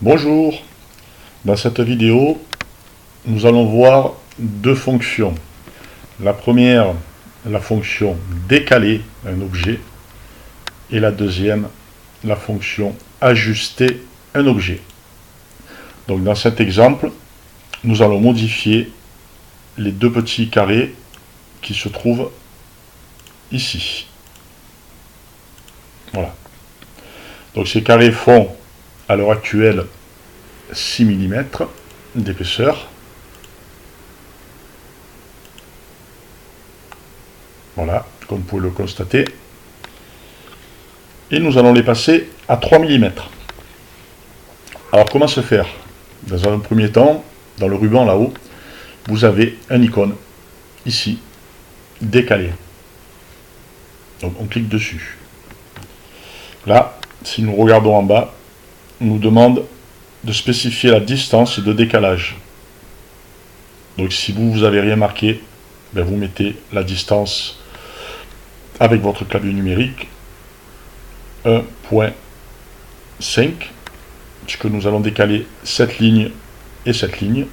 Bonjour, dans cette vidéo, nous allons voir deux fonctions. La première, la fonction décaler un objet, et la deuxième, la fonction ajuster un objet. Donc dans cet exemple, nous allons modifier les deux petits carrés qui se trouvent ici. Voilà. Donc ces carrés font à l'heure actuelle 6 mm d'épaisseur. Voilà, comme vous pouvez le constater. Et nous allons les passer à 3 mm. Alors comment se faire? Dans un premier temps, dans le ruban là-haut, vous avez un icône, ici, décalé. Donc on clique dessus. Là, si nous regardons en bas, on nous demande de spécifier la distance de décalage. Donc si vous n'avez rien marqué, vous mettez la distance avec votre clavier numérique 1.5, puisque nous allons décaler cette ligne et cette ligne.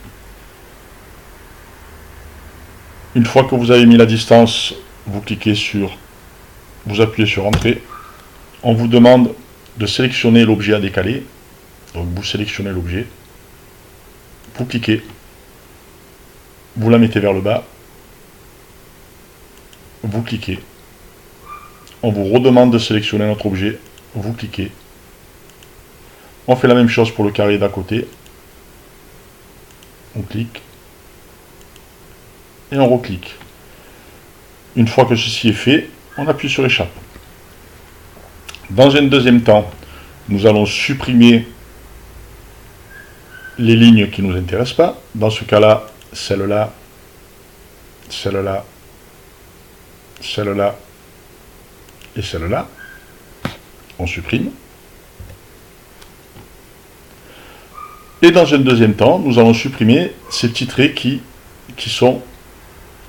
Une fois que vous avez mis la distance, vous cliquez sur, vous appuyez sur Entrée. On vous demande de sélectionner l'objet à décaler. Donc vous sélectionnez l'objet, vous cliquez, vous la mettez vers le bas, vous cliquez. On vous redemande de sélectionner notre objet, vous cliquez. On fait la même chose pour le carré d'à côté. On clique. Et on reclique. Une fois que ceci est fait, on appuie sur Échappe. Dans un deuxième temps, nous allons supprimer les lignes qui ne nous intéressent pas. Dans ce cas-là, celle-là, celle-là, celle-là et celle-là. On supprime. Et dans un deuxième temps, nous allons supprimer ces petits traits qui sont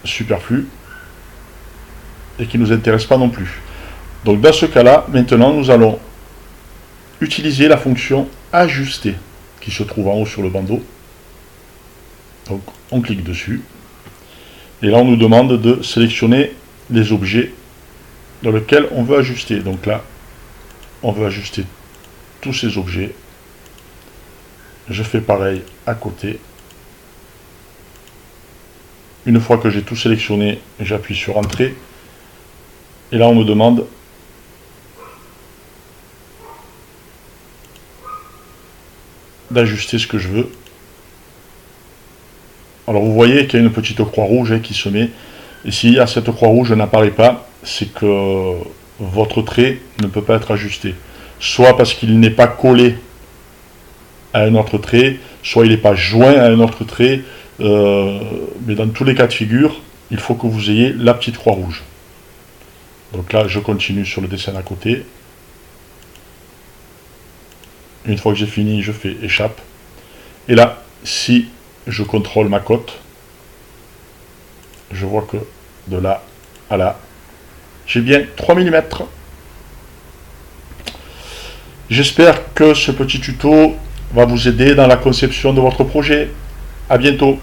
superflus et qui ne nous intéressent pas non plus. Donc dans ce cas-là, maintenant, nous allons utiliser la fonction ajuster qui se trouve en haut sur le bandeau. Donc on clique dessus. Et là, on nous demande de sélectionner les objets dans lesquels on veut ajuster. Donc là, on veut ajuster tous ces objets. Je fais pareil à côté. Une fois que j'ai tout sélectionné, j'appuie sur Entrée. Et là, on me demande d'ajuster ce que je veux. Alors vous voyez qu'il y a une petite croix rouge qui se met. Et si à cette croix rouge n'apparaît pas, c'est que votre trait ne peut pas être ajusté. Soit parce qu'il n'est pas collé à un autre trait, soit il n'est pas joint à un autre trait. Mais dans tous les cas de figure, il faut que vous ayez la petite croix rouge. Donc là, je continue sur le dessin à côté. Une fois que j'ai fini, je fais Échappe. Et là, si je contrôle ma cote, je vois que de là à là, j'ai bien 3 mm. J'espère que ce petit tuto va vous aider dans la conception de votre projet. À bientôt.